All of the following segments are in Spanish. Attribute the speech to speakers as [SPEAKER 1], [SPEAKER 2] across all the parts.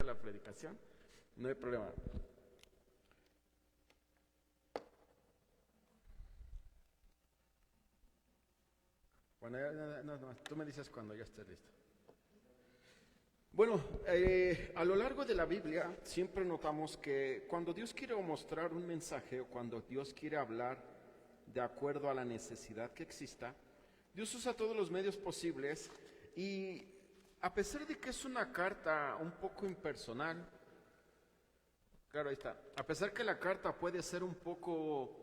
[SPEAKER 1] la predicación, no hay problema. Bueno, no, tú me dices cuando ya estés listo. Bueno, a lo largo de la Biblia siempre notamos que cuando Dios quiere mostrar un mensaje o cuando Dios quiere hablar de acuerdo a la necesidad que exista, Dios usa todos los medios posibles y a pesar de que es una carta un poco impersonal, claro, ahí está, a pesar que la carta puede ser un poco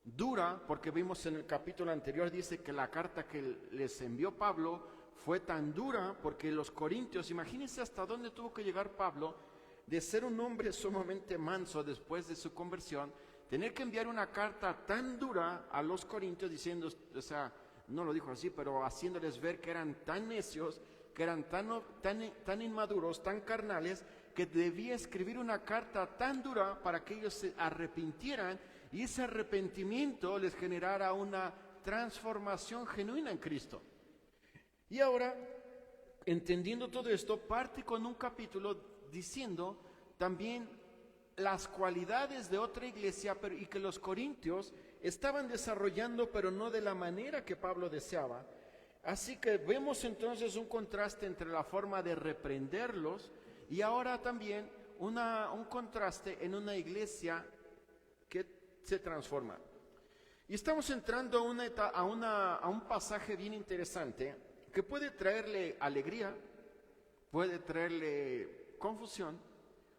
[SPEAKER 1] dura, porque vimos en el capítulo anterior, dice que la carta que les envió Pablo fue tan dura, porque los corintios, imagínense hasta dónde tuvo que llegar Pablo, de ser un hombre sumamente manso después de su conversión, tener que enviar una carta tan dura a los corintios diciendo, o sea, no lo dijo así, pero haciéndoles ver que eran tan necios, que eran tan inmaduros, tan carnales, que debía escribir una carta tan dura para que ellos se arrepintieran y ese arrepentimiento les generara una transformación genuina en Cristo. Y ahora, entendiendo todo esto, parte con un capítulo diciendo también las cualidades de otra iglesia y que los corintios estaban desarrollando, pero no de la manera que Pablo deseaba. Así que vemos entonces un contraste entre la forma de reprenderlos y ahora también un contraste en una iglesia que se transforma. Y estamos entrando a un pasaje bien interesante que puede traerle alegría, puede traerle confusión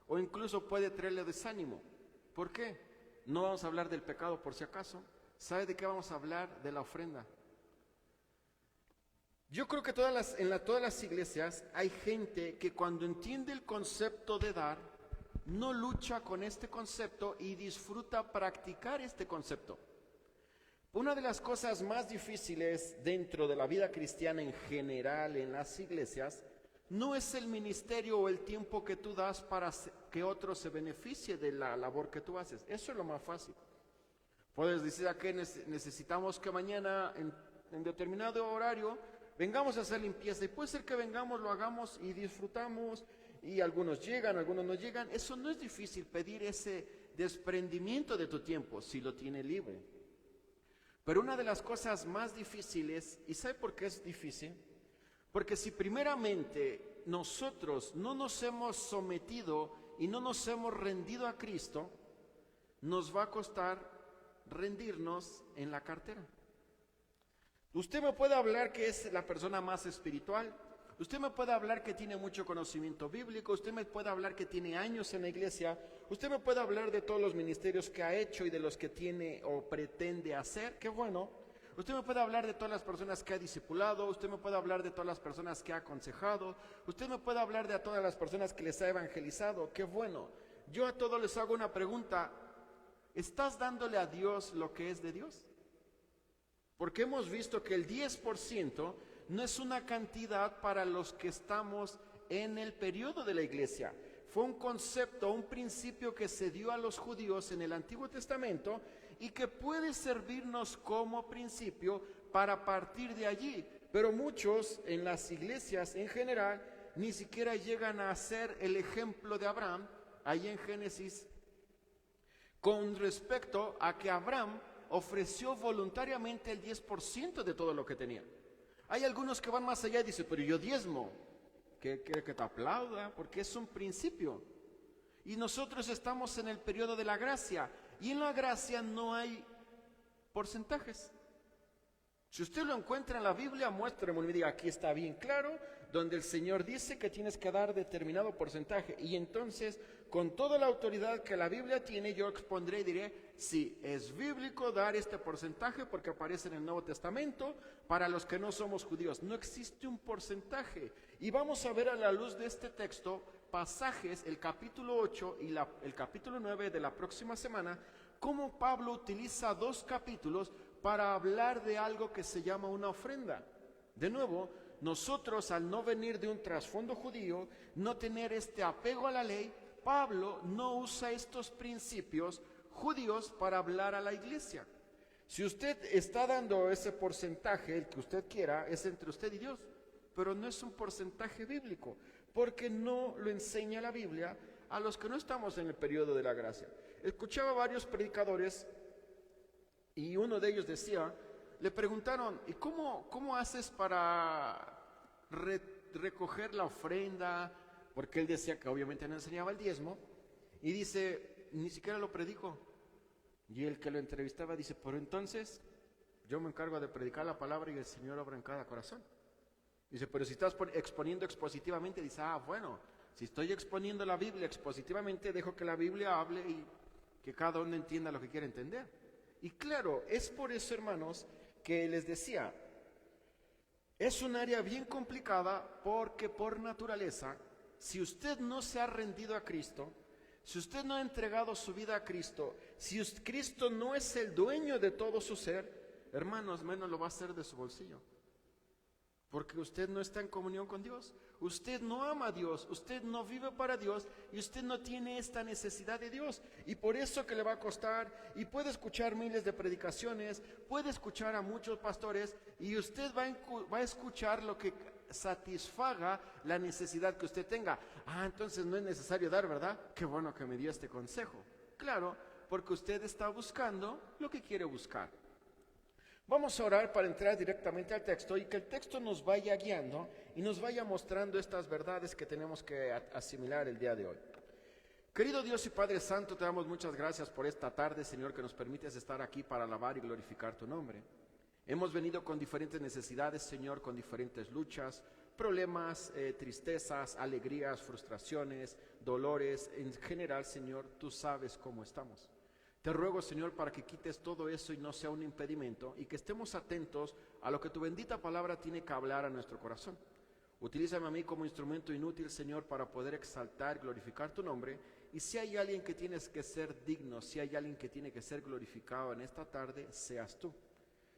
[SPEAKER 1] o incluso puede traerle desánimo. ¿Por qué? No vamos a hablar del pecado por si acaso. ¿Sabe de qué vamos a hablar? De la ofrenda. Yo creo que todas las iglesias hay gente que cuando entiende el concepto de dar, no lucha con este concepto y disfruta practicar este concepto. Una de las cosas más difíciles dentro de la vida cristiana en general en las iglesias no es el ministerio o el tiempo que tú das para que otro se beneficie de la labor que tú haces. Eso es lo más fácil. Puedes decir a que necesitamos que mañana en determinado horario vengamos a hacer limpieza y puede ser que vengamos, lo hagamos y disfrutamos y algunos llegan, algunos no llegan. Eso no es difícil pedir ese desprendimiento de tu tiempo si lo tiene libre. Pero una de las cosas más difíciles, ¿y sabe por qué es difícil? Porque si primeramente nosotros no nos hemos sometido y no nos hemos rendido a Cristo, nos va a costar rendirnos en la cartera. Usted me puede hablar que es la persona más espiritual, usted me puede hablar que tiene mucho conocimiento bíblico, usted me puede hablar que tiene años en la iglesia, usted me puede hablar de todos los ministerios que ha hecho y de los que tiene o pretende hacer, qué bueno. Usted me puede hablar de todas las personas que ha discipulado, usted me puede hablar de todas las personas que ha aconsejado, usted me puede hablar de todas las personas que les ha evangelizado, qué bueno. Yo a todos les hago una pregunta, ¿estás dándole a Dios lo que es de Dios? Porque hemos visto que el 10% no es una cantidad para los que estamos en el periodo de la iglesia. Fue un concepto, un principio que se dio a los judíos en el Antiguo Testamento y que puede servirnos como principio para partir de allí. Pero muchos en las iglesias en general ni siquiera llegan a hacer el ejemplo de Abraham, ahí en Génesis, con respecto a que Abraham ofreció voluntariamente el 10% de todo lo que tenía. Hay algunos que van más allá y dicen, pero yo diezmo. ¿Qué quiere que te aplauda? Porque es un principio. Y nosotros estamos en el periodo de la gracia. Y en la gracia no hay porcentajes. Si usted lo encuentra en la Biblia, muéstreme y diga, aquí está bien claro, donde el Señor dice que tienes que dar determinado porcentaje. Y entonces, con toda la autoridad que la Biblia tiene, yo expondré y diré, sí, es bíblico dar este porcentaje porque aparece en el Nuevo Testamento para los que no somos judíos. No existe un porcentaje. Y vamos a ver a la luz de este texto pasajes, el capítulo 8 y el capítulo 9 de la próxima semana, cómo Pablo utiliza 2 capítulos para hablar de algo que se llama una ofrenda. De nuevo, nosotros al no venir de un trasfondo judío, no tener este apego a la ley, Pablo no usa estos principios judíos para hablar a la iglesia. Si usted está dando ese porcentaje, el que usted quiera, es entre usted y Dios, pero no es un porcentaje bíblico. porque no lo enseña la Biblia a los que no estamos en el periodo de la gracia. Escuchaba varios predicadores y uno de ellos decía, le preguntaron, ¿y cómo haces para recoger la ofrenda? Porque él decía que obviamente no enseñaba el diezmo, y dice, ni siquiera lo predico. Y el que lo entrevistaba dice, pero entonces yo me encargo de predicar la palabra y el Señor obra en cada corazón. Dice, pero si estás exponiendo expositivamente, dice, bueno, si estoy exponiendo la Biblia expositivamente, dejo que la Biblia hable y que cada uno entienda lo que quiere entender. Y claro, es por eso, hermanos, que les decía, es un área bien complicada porque por naturaleza, si usted no se ha rendido a Cristo, si usted no ha entregado su vida a Cristo, si Cristo no es el dueño de todo su ser, hermanos, menos lo va a hacer de su bolsillo. Porque usted no está en comunión con Dios, usted no ama a Dios, usted no vive para Dios y usted no tiene esta necesidad de Dios. Y por eso que le va a costar, y puede escuchar miles de predicaciones, puede escuchar a muchos pastores y usted va a escuchar lo que satisfaga la necesidad que usted tenga. Entonces no es necesario dar, ¿verdad? Qué bueno que me dio este consejo. Claro, porque usted está buscando lo que quiere buscar. Vamos a orar para entrar directamente al texto y que el texto nos vaya guiando y nos vaya mostrando estas verdades que tenemos que asimilar el día de hoy. Querido Dios y Padre Santo, te damos muchas gracias por esta tarde, Señor, que nos permites estar aquí para alabar y glorificar tu nombre. Hemos venido con diferentes necesidades, Señor, con diferentes luchas, problemas, tristezas, alegrías, frustraciones, dolores. En general, Señor, tú sabes cómo estamos. Te ruego, Señor, para que quites todo eso y no sea un impedimento y que estemos atentos a lo que tu bendita palabra tiene que hablar a nuestro corazón. Utilízame a mí como instrumento inútil, Señor, para poder exaltar y glorificar tu nombre. Y si hay alguien que tienes que ser digno, si hay alguien que tiene que ser glorificado en esta tarde, seas tú.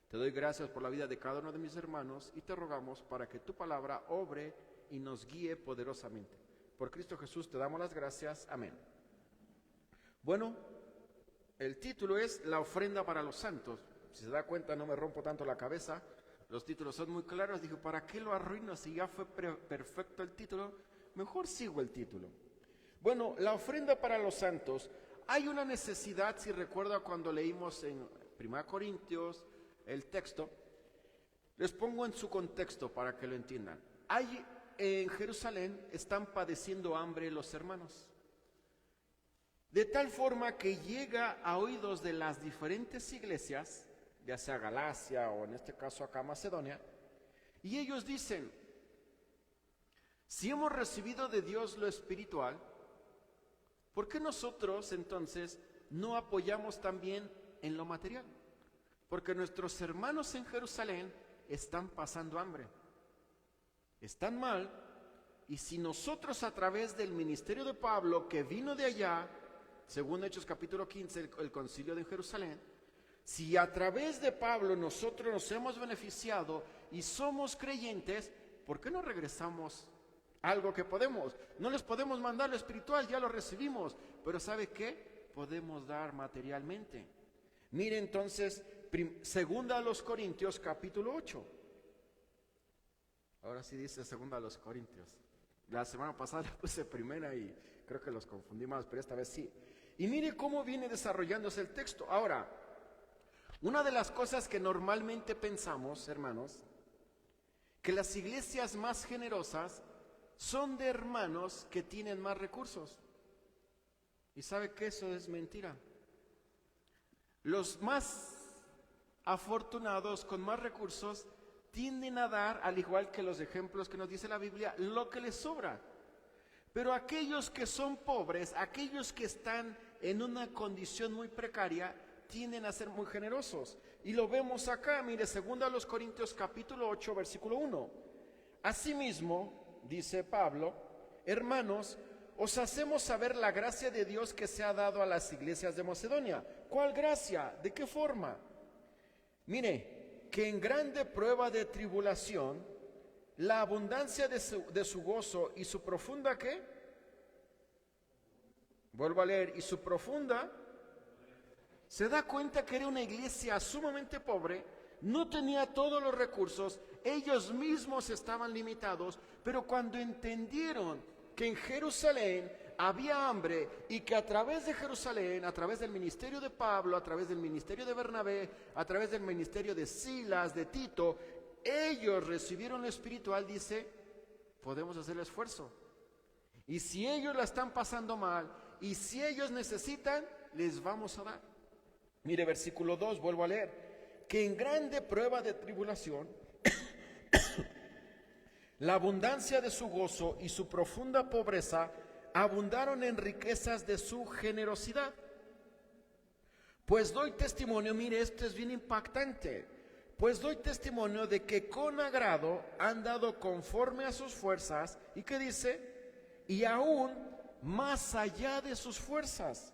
[SPEAKER 1] Te doy gracias por la vida de cada uno de mis hermanos y te rogamos para que tu palabra obre y nos guíe poderosamente. Por Cristo Jesús te damos las gracias. Amén. Bueno, el título es La ofrenda para los santos. Si se da cuenta, no me rompo tanto la cabeza. Los títulos son muy claros. Dije, ¿para qué lo arruino si ya fue perfecto el título? Mejor sigo el título. Bueno, la ofrenda para los santos. Hay una necesidad, si recuerda cuando leímos en 1 Corintios el texto. Les pongo en su contexto para que lo entiendan. En Jerusalén están padeciendo hambre los hermanos. De tal forma que llega a oídos de las diferentes iglesias, ya sea Galacia o en este caso acá Macedonia, y ellos dicen, si hemos recibido de Dios lo espiritual, ¿por qué nosotros entonces no apoyamos también en lo material? Porque nuestros hermanos en Jerusalén están pasando hambre, están mal, y si nosotros a través del ministerio de Pablo que vino de allá, según Hechos capítulo 15, el concilio de Jerusalén, si a través de Pablo nosotros nos hemos beneficiado y somos creyentes, ¿por qué no regresamos algo que podemos? No les podemos mandar lo espiritual, ya lo recibimos, pero ¿sabe qué? Podemos dar materialmente. Mire entonces, segunda a los Corintios capítulo 8. Ahora sí dice segunda a los Corintios. La semana pasada puse primera y creo que los confundí más, pero esta vez sí. Y mire cómo viene desarrollándose el texto. Ahora, una de las cosas que normalmente pensamos, hermanos, que las iglesias más generosas son de hermanos que tienen más recursos. ¿Y sabe que eso es mentira? Los más afortunados con más recursos tienden a dar, al igual que los ejemplos que nos dice la Biblia, lo que les sobra. Pero aquellos que son pobres, aquellos que están en una condición muy precaria, tienden a ser muy generosos. Y lo vemos acá, mire, 2 Corintios capítulo 8, versículo 1. Asimismo, dice Pablo, hermanos, os hacemos saber la gracia de Dios que se ha dado a las iglesias de Macedonia. ¿Cuál gracia? ¿De qué forma? Mire, que en grande prueba de tribulación, la abundancia de su gozo y su profunda, ¿qué? Vuelvo a leer, y su profunda, se da cuenta que era una iglesia sumamente pobre, no tenía todos los recursos, ellos mismos estaban limitados, pero cuando entendieron que en Jerusalén había hambre y que a través de Jerusalén, a través del ministerio de Pablo, a través del ministerio de Bernabé, a través del ministerio de Silas, de Tito, ellos recibieron lo espiritual, dice, podemos hacer el esfuerzo. Y si ellos la están pasando mal, y si ellos necesitan, les vamos a dar. Mire, versículo 2, vuelvo a leer, que en grande prueba de tribulación, la abundancia de su gozo y su profunda pobreza abundaron en riquezas de su generosidad. Pues doy testimonio, mire, esto es bien impactante, pues doy testimonio de que con agrado han dado conforme a sus fuerzas, ¿y qué dice? Y aún más allá de sus fuerzas,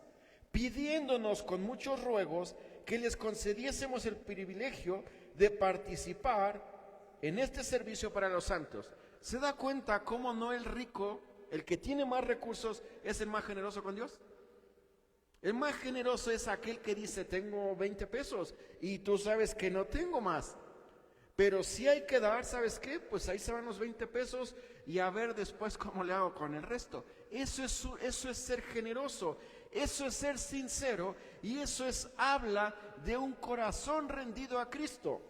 [SPEAKER 1] pidiéndonos con muchos ruegos que les concediésemos el privilegio de participar en este servicio para los santos. ¿Se da cuenta cómo no el rico, el que tiene más recursos, es el más generoso con Dios? El más generoso es aquel que dice, tengo 20 pesos y tú sabes que no tengo más. Pero si hay que dar, ¿sabes qué? Pues ahí se van los 20 pesos y a ver después cómo le hago con el resto. Eso es ser generoso, eso es ser sincero y eso habla de un corazón rendido a Cristo.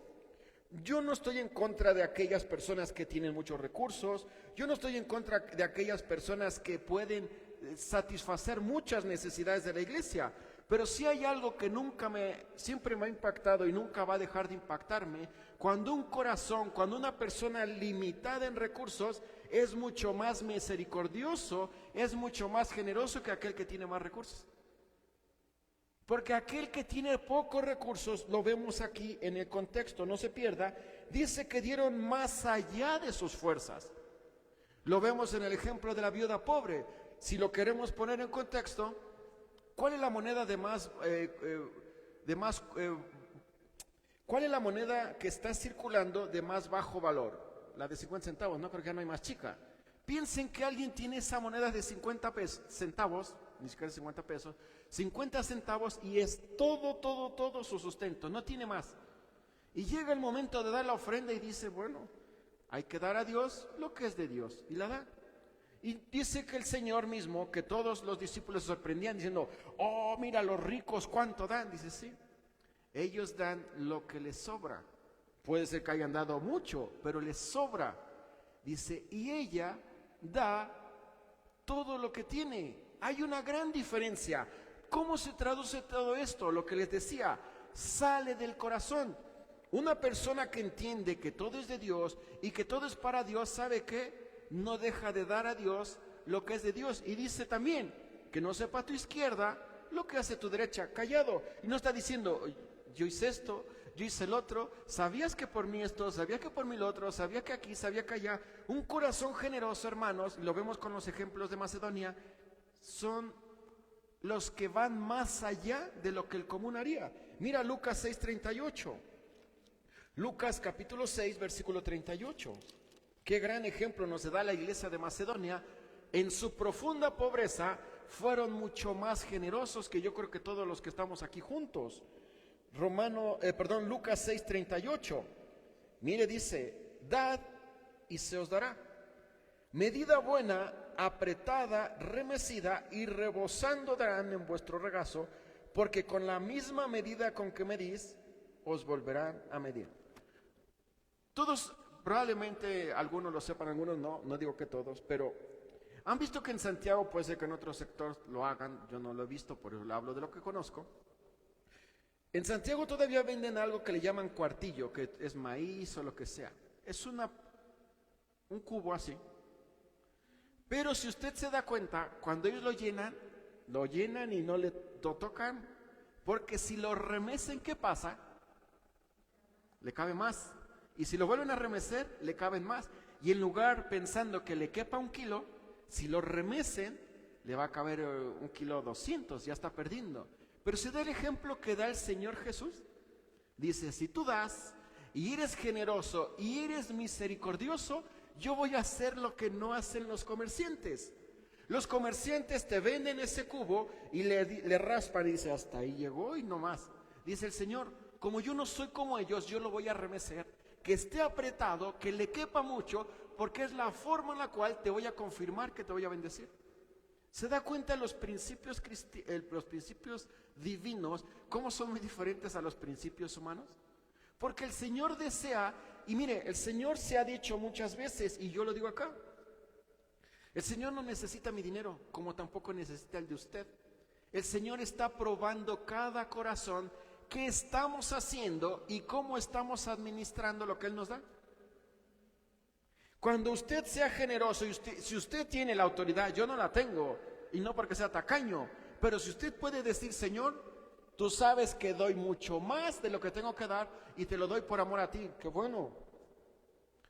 [SPEAKER 1] Yo no estoy en contra de aquellas personas que tienen muchos recursos, yo no estoy en contra de aquellas personas que pueden satisfacer muchas necesidades de la iglesia, pero sí hay algo que siempre me ha impactado y nunca va a dejar de impactarme, cuando un corazón, cuando una persona limitada en recursos es mucho más misericordioso, es mucho más generoso que aquel que tiene más recursos. Porque aquel que tiene pocos recursos, lo vemos aquí en el contexto, no se pierda, dice que dieron más allá de sus fuerzas. Lo vemos en el ejemplo de la viuda pobre. Si lo queremos poner en contexto, ¿cuál es la moneda cuál es la moneda que está circulando de más bajo valor? La de 50 centavos, no creo que ya no hay más chica. Piensen que alguien tiene esa moneda de 50 centavos, ni siquiera 50 pesos, 50 centavos y es todo su sustento, no tiene más. Y llega el momento de dar la ofrenda y dice, bueno, hay que dar a Dios lo que es de Dios, y la da. Y dice que el Señor mismo, que todos los discípulos se sorprendían diciendo, oh, mira los ricos cuánto dan. Dice, sí, ellos dan lo que les sobra. Puede ser que hayan dado mucho, pero les sobra. Dice, y ella da todo lo que tiene. Hay una gran diferencia. ¿Cómo se traduce todo esto? Lo que les decía, sale del corazón. Una persona que entiende que todo es de Dios y que todo es para Dios, ¿sabe qué? No deja de dar a Dios lo que es de Dios. Y dice también, que no sepa tu izquierda lo que hace tu derecha, callado. Y no está diciendo, yo hice esto, yo hice el otro, sabías que por mí esto, sabía que por mí lo otro, sabía que aquí, sabía que allá. Un corazón generoso, hermanos, lo vemos con los ejemplos de Macedonia, son los que van más allá de lo que el común haría. Mira Lucas 6:38. Lucas capítulo 6, versículo 38. Qué gran ejemplo nos da la iglesia de Macedonia. En su profunda pobreza fueron mucho más generosos que yo creo que todos los que estamos aquí juntos. Lucas 6:38. Mire, dice, dad y se os dará. Medida buena, apretada, remecida y rebosando darán en vuestro regazo, porque con la misma medida con que medís, os volverán a medir. Todos, probablemente algunos lo sepan, algunos no digo que todos, pero han visto que en Santiago, puede ser que en otro sector lo hagan, yo no lo he visto, por eso hablo de lo que conozco. En Santiago todavía venden algo que le llaman cuartillo, que es maíz o lo que sea. Es un cubo así. Pero si usted se da cuenta, cuando ellos lo llenan y no le tocan, porque si lo remecen, ¿qué pasa? Le cabe más. Y si lo vuelven a remecer, le caben más. Y en lugar, pensando que le quepa 1 kilo, si lo remecen, le va a caber 1,2 kilos, ya está perdiendo. Pero se da el ejemplo que da el Señor Jesús. Dice, si tú das, y eres generoso, y eres misericordioso, yo voy a hacer lo que no hacen los comerciantes. Los comerciantes te venden ese cubo y le raspan y dice, hasta ahí llegó y no más. Dice el Señor, como yo no soy como ellos, yo lo voy a remecer, que esté apretado, que le quepa mucho, porque es la forma en la cual te voy a confirmar que te voy a bendecir. ¿Se da cuenta los principios divinos, cómo son muy diferentes a los principios humanos? Porque el Señor desea, y mire, el Señor se ha dicho muchas veces, y yo lo digo acá, el Señor no necesita mi dinero, como tampoco necesita el de usted. El Señor está probando cada corazón, qué estamos haciendo y cómo estamos administrando lo que Él nos da. Cuando usted sea generoso, y si usted tiene la autoridad, yo no la tengo, y no porque sea tacaño, pero si usted puede decir, Señor, tú sabes que doy mucho más de lo que tengo que dar y te lo doy por amor a ti, qué bueno.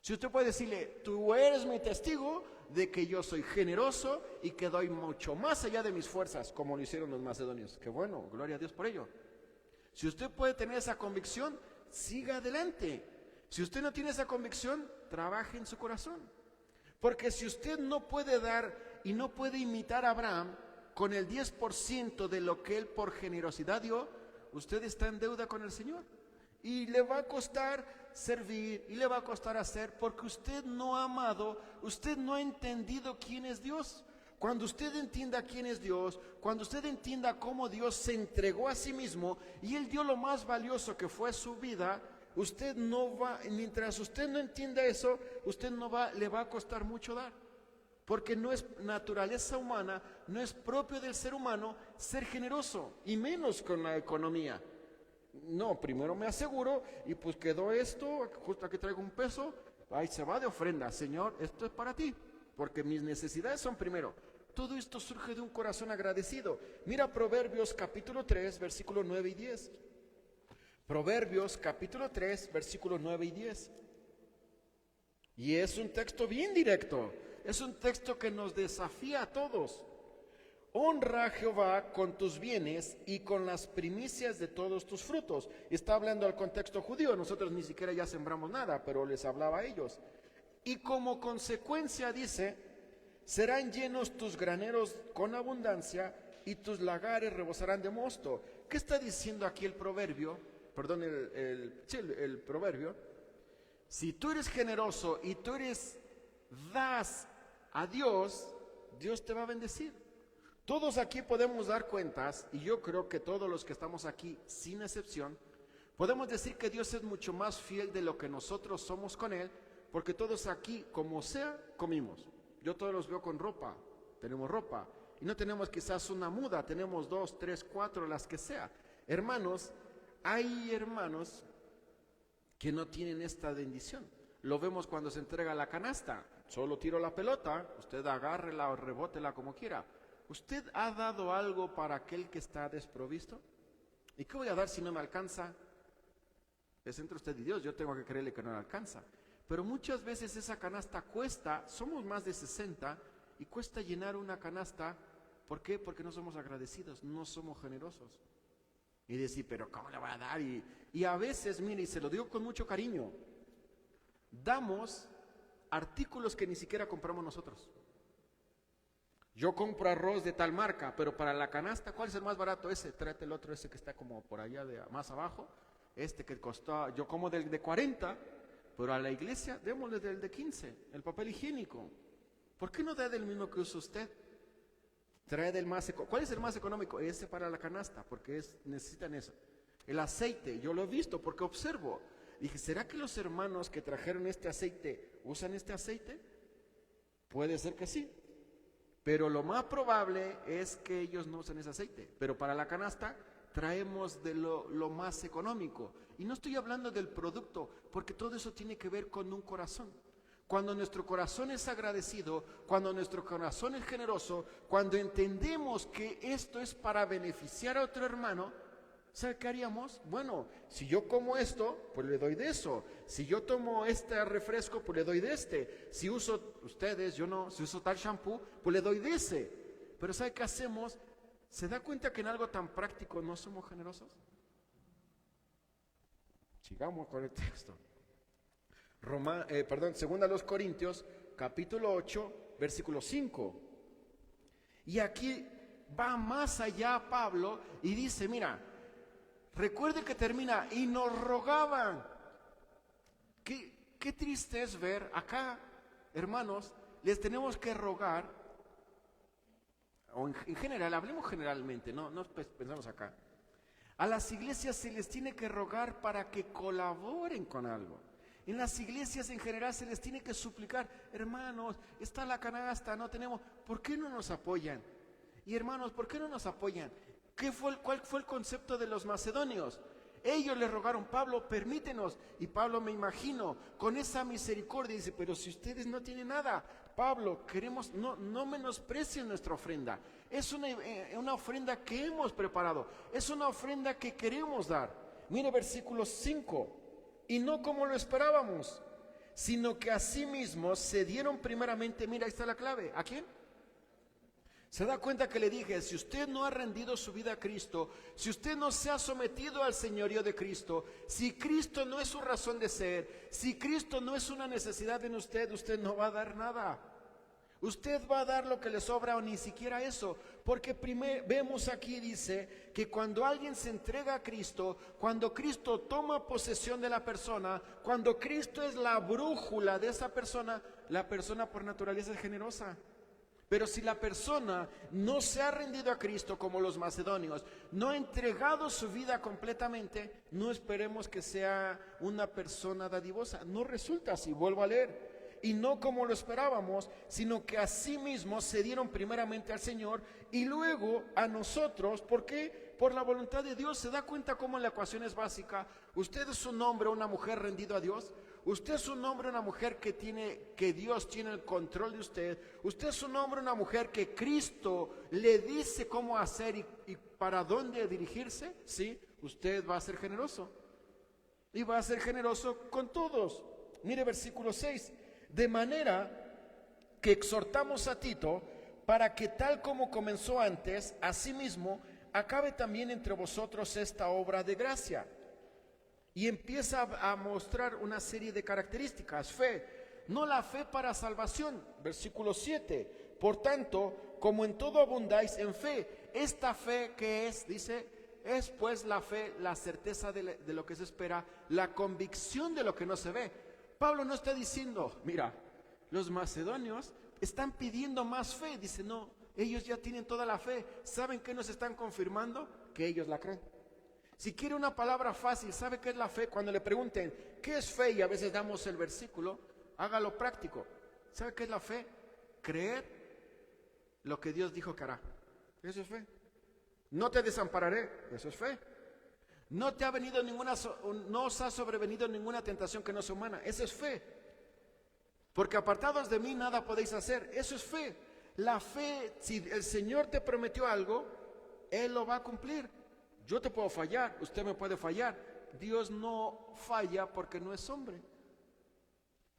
[SPEAKER 1] Si usted puede decirle, tú eres mi testigo de que yo soy generoso y que doy mucho más allá de mis fuerzas, como lo hicieron los macedonios, qué bueno, gloria a Dios por ello. Si usted puede tener esa convicción, siga adelante. Si usted no tiene esa convicción, trabaje en su corazón. Porque si usted no puede dar y no puede imitar a Abraham con el 10% de lo que él por generosidad dio, usted está en deuda con el Señor. Y le va a costar servir y le va a costar hacer, porque usted no ha amado, usted no ha entendido quién es Dios. Cuando usted entienda quién es Dios, cuando usted entienda cómo Dios se entregó a sí mismo y Él dio lo más valioso que fue su vida, usted no va, mientras usted no entienda eso, usted no va, le va a costar mucho dar. Porque no es naturaleza humana, no es propio del ser humano ser generoso, y menos con la economía. No, primero me aseguro y pues quedó esto, justo aquí traigo un peso, ahí se va de ofrenda. Señor, esto es para ti, porque mis necesidades son primero. Todo esto surge de un corazón agradecido. Mira Proverbios capítulo 3, versículos 9 y 10. Proverbios capítulo 3, versículos 9 y 10. Y es un texto bien directo, es un texto que nos desafía a todos. Honra a Jehová con tus bienes y con las primicias de todos tus frutos. Está hablando al contexto judío, nosotros ni siquiera ya sembramos nada, pero les hablaba a ellos. Y como consecuencia dice, serán llenos tus graneros con abundancia y tus lagares rebosarán de mosto. ¿Qué está diciendo aquí el proverbio? Perdón, el proverbio. Si tú eres generoso y tú das a Dios, Dios te va a bendecir. Todos aquí podemos dar cuentas, y yo creo que todos los que estamos aquí, sin excepción, podemos decir que Dios es mucho más fiel de lo que nosotros somos con Él, porque todos aquí, como sea, comimos. Yo todos los veo con ropa, tenemos ropa, y no tenemos quizás una muda, tenemos 2, 3, 4, las que sea. Hermanos, hay hermanos que no tienen esta bendición. Lo vemos cuando se entrega la canasta, solo tiro la pelota, usted agárrela o rebótela como quiera. ¿Usted ha dado algo para aquel que está desprovisto? ¿Y qué voy a dar si no me alcanza? Es entre usted y Dios, yo tengo que creerle que no le alcanza. Pero muchas veces esa canasta cuesta, somos más de 60, y cuesta llenar una canasta. ¿Por qué? Porque no somos agradecidos, no somos generosos. Y decir, pero ¿cómo le voy a dar? Y a veces, mire, y se lo digo con mucho cariño, damos artículos que ni siquiera compramos nosotros. Yo compro arroz de tal marca, pero para la canasta, ¿cuál es el más barato? Ese, tráete el otro, ese que está como por allá más abajo. Este que costó, yo como del de 40, pero a la iglesia démosle del de 15, el papel higiénico. ¿Por qué no da del mismo que usa usted? Trae del más económico. ¿Cuál es el más económico? Ese para la canasta, porque necesitan eso. El aceite, yo lo he visto porque observo. Dije, ¿será que los hermanos que trajeron este aceite usan este aceite? Puede ser que sí. Pero lo más probable es que ellos no usen ese aceite. Pero para la canasta traemos de lo más económico. Y no estoy hablando del producto, porque todo eso tiene que ver con un corazón. Cuando nuestro corazón es agradecido, cuando nuestro corazón es generoso, cuando entendemos que esto es para beneficiar a otro hermano, ¿sabe qué haríamos? Bueno, si yo como esto, pues le doy de eso. Si yo tomo este refresco, pues le doy de este. Si uso, ustedes, yo no, si uso tal shampoo, pues le doy de ese. Pero ¿sabe qué hacemos? ¿Se da cuenta que en algo tan práctico no somos generosos? Sigamos con el texto. Segunda a los Corintios, capítulo 8, versículo 5. Y aquí va más allá Pablo y dice, mira, recuerde que termina, y nos rogaban. Qué triste es ver acá, hermanos, les tenemos que rogar, o en general, hablemos generalmente, no pensamos acá. A las iglesias se les tiene que rogar para que colaboren con algo. En las iglesias en general se les tiene que suplicar, hermanos, está la canasta, no tenemos, ¿por qué no nos apoyan? Y hermanos, ¿por qué no nos apoyan? ¿Cuál fue el concepto de los macedonios? Ellos le rogaron, Pablo, permítenos. Y Pablo, me imagino, con esa misericordia dice, pero si ustedes no tienen nada, Pablo, queremos, no menosprecien nuestra ofrenda. Es una ofrenda que hemos preparado, es una ofrenda que queremos dar. Mire versículo 5, y no como lo esperábamos, sino que asimismo se dieron primeramente, mira, ahí está la clave, ¿a quién? Se da cuenta que le dije, si usted no ha rendido su vida a Cristo, si usted no se ha sometido al señorío de Cristo, si Cristo no es su razón de ser, si Cristo no es una necesidad en usted, usted no va a dar nada. Usted va a dar lo que le sobra o ni siquiera eso, porque vemos aquí dice que cuando alguien se entrega a Cristo, cuando Cristo toma posesión de la persona, cuando Cristo es la brújula de esa persona, la persona por naturaleza es generosa. Pero si la persona no se ha rendido a Cristo como los macedonios, no ha entregado su vida completamente, no esperemos que sea una persona dadivosa. No resulta así, vuelvo a leer. Y no como lo esperábamos, sino que asimismo se dieron primeramente al Señor y luego a nosotros. ¿Por qué? Por la voluntad de Dios. ¿Se da cuenta cómo la ecuación es básica? Usted es un hombre o una mujer rendido a Dios. Usted es un hombre o una mujer que Dios tiene el control de usted. Usted es un hombre o una mujer que Cristo le dice cómo hacer y para dónde dirigirse. Sí, usted va a ser generoso. Y va a ser generoso con todos. Mire versículo 6. De manera que exhortamos a Tito para que tal como comenzó antes, asimismo, acabe también entre vosotros esta obra de gracia. Y empieza a mostrar una serie de características. Fe, no la fe para salvación. Versículo 7. Por tanto, como en todo abundáis en fe. Esta fe que es, dice, es pues la fe, la certeza de lo que se espera, la convicción de lo que no se ve. Pablo no está diciendo, mira, los macedonios están pidiendo más fe. Dice, no, ellos ya tienen toda la fe. ¿Saben qué nos están confirmando? Que ellos la creen. Si quiere una palabra fácil, ¿sabe qué es la fe? Cuando le pregunten, ¿qué es fe? Y a veces damos el versículo, hágalo práctico. ¿Sabe qué es la fe? Creer lo que Dios dijo que hará. Eso es fe. No te desampararé. Eso es fe. No os ha sobrevenido ninguna tentación que no sea humana. Eso es fe. Porque apartados de mí nada podéis hacer. Eso es fe. La fe, si el Señor te prometió algo, Él lo va a cumplir. Yo te puedo fallar, usted me puede fallar. Dios no falla porque no es hombre.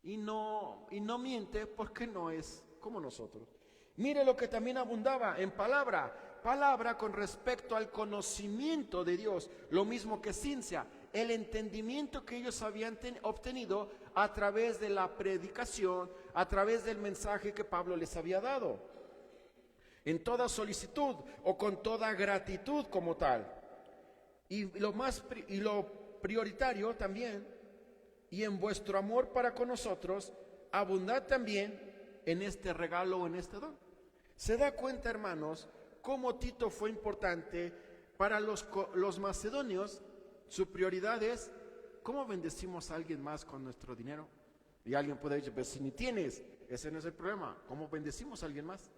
[SPEAKER 1] Y no miente porque no es como nosotros. Mire lo que también abundaba en palabra con respecto al conocimiento de Dios, lo mismo que ciencia, el entendimiento que ellos habían obtenido a través de la predicación, a través del mensaje que Pablo les había dado. En toda solicitud o con toda gratitud como tal. Y lo prioritario también, y en vuestro amor para con nosotros, abundad también en este regalo o en este don. ¿Se da cuenta, hermanos, cómo Tito fue importante para los macedonios? Su prioridad es, ¿cómo bendecimos a alguien más con nuestro dinero? Y alguien puede decir, pues si ni tienes, ese no es el problema. ¿Cómo bendecimos a alguien más?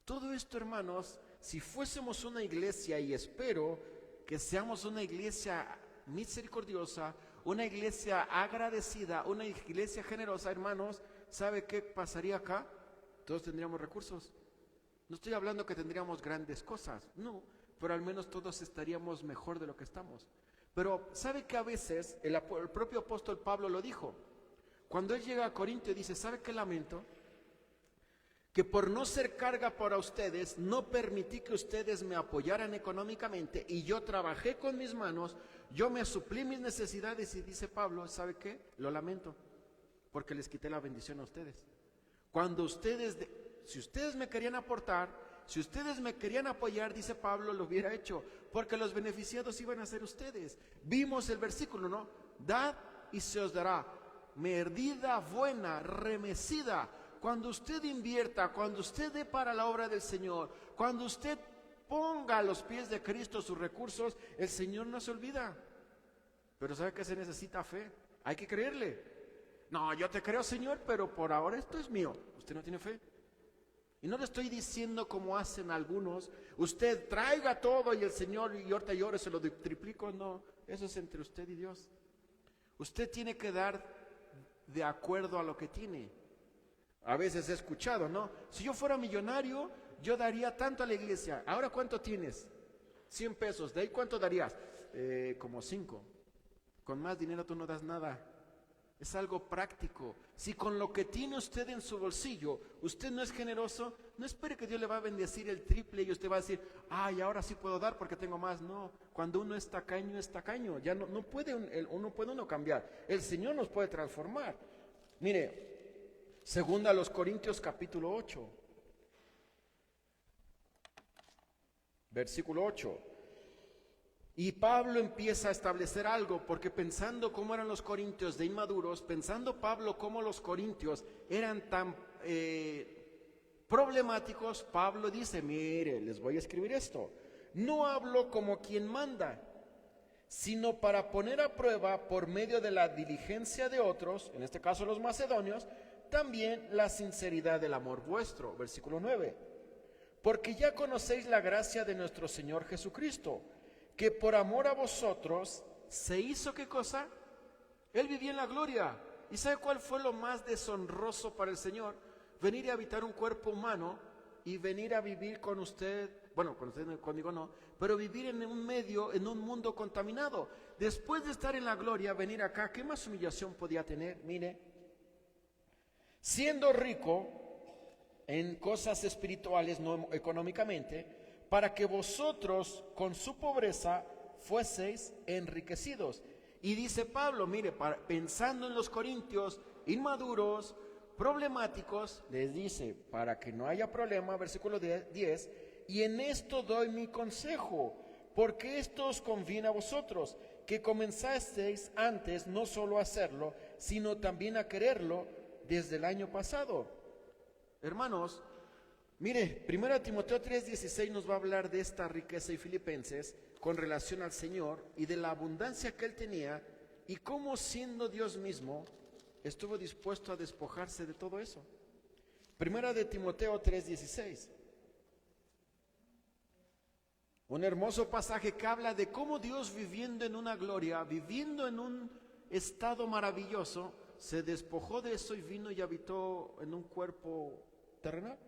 [SPEAKER 1] Todo esto, hermanos, si fuésemos una iglesia, y espero que seamos una iglesia misericordiosa, una iglesia agradecida, una iglesia generosa, hermanos, ¿sabe qué pasaría acá? Todos tendríamos recursos. No estoy hablando que tendríamos grandes cosas, no, pero al menos todos estaríamos mejor de lo que estamos. Pero ¿sabe que a veces el propio apóstol Pablo lo dijo? Cuando él llega a Corinto dice, ¿sabe qué lamento? Que por no ser carga para ustedes, no permití que ustedes me apoyaran económicamente y yo trabajé con mis manos, yo me suplí mis necesidades y dice Pablo, ¿sabe qué? Lo lamento, porque les quité la bendición a ustedes. Cuando si ustedes me querían aportar, si ustedes me querían apoyar, dice Pablo, lo hubiera hecho, porque los beneficiados iban a ser ustedes. Vimos el versículo, ¿no? Dad y se os dará. medida buena, remecida. Cuando usted invierta, cuando usted dé para la obra del Señor, cuando usted ponga a los pies de Cristo sus recursos, el Señor no se olvida. Pero ¿sabe qué se necesita? Fe. Hay que creerle. No, yo te creo, Señor, pero por ahora esto es mío. Usted no tiene fe. Y no le estoy diciendo como hacen algunos, usted traiga todo y el Señor y ahorita llore, se lo triplico. No, eso es entre usted y Dios. Usted tiene que dar de acuerdo a lo que tiene. A veces he escuchado, ¿no? Si yo fuera millonario, yo daría tanto a la iglesia. ¿Ahora cuánto tienes? 100 pesos. ¿De ahí cuánto darías? Como 5. Con más dinero tú no das nada. Es algo práctico. Si con lo que tiene usted en su bolsillo, usted no es generoso, no espere que Dios le va a bendecir el triple y usted va a decir, ay, ahora sí puedo dar porque tengo más. No, cuando uno es tacaño, es tacaño. Ya no puede uno cambiar. El Señor nos puede transformar. Mire, segunda a los Corintios capítulo 8, versículo 8. Y Pablo empieza a establecer algo, porque pensando cómo eran los corintios de inmaduros, pensando Pablo cómo los corintios eran tan problemáticos, Pablo dice, mire, les voy a escribir esto. No hablo como quien manda, sino para poner a prueba por medio de la diligencia de otros, en este caso los macedonios, también la sinceridad del amor vuestro. Versículo 9. Porque ya conocéis la gracia de nuestro Señor Jesucristo, que por amor a vosotros se hizo, ¿qué cosa? Él vivía en la gloria. ¿Y sabe cuál fue lo más deshonroso para el Señor? Venir a habitar un cuerpo humano y venir a vivir con usted, bueno, con usted, conmigo no, pero vivir en un medio, en un mundo contaminado. Después de estar en la gloria, venir acá, ¿qué más humillación podía tener? Mire, siendo rico en cosas espirituales, no económicamente, para que vosotros con su pobreza fueseis enriquecidos. Y dice Pablo, mire, pensando en los corintios inmaduros, problemáticos, les dice, para que no haya problema, versículo 10, y en esto doy mi consejo, porque esto os conviene a vosotros, que comenzasteis antes no solo a hacerlo, sino también a quererlo desde el año pasado. Hermanos, mire, 1 Timoteo 3:16 nos va a hablar de esta riqueza y Filipenses con relación al Señor y de la abundancia que Él tenía y cómo siendo Dios mismo estuvo dispuesto a despojarse de todo eso. 1 Timoteo 3:16. Un hermoso pasaje que habla de cómo Dios, viviendo en una gloria, viviendo en un estado maravilloso, se despojó de eso y vino y habitó en un cuerpo terrenal.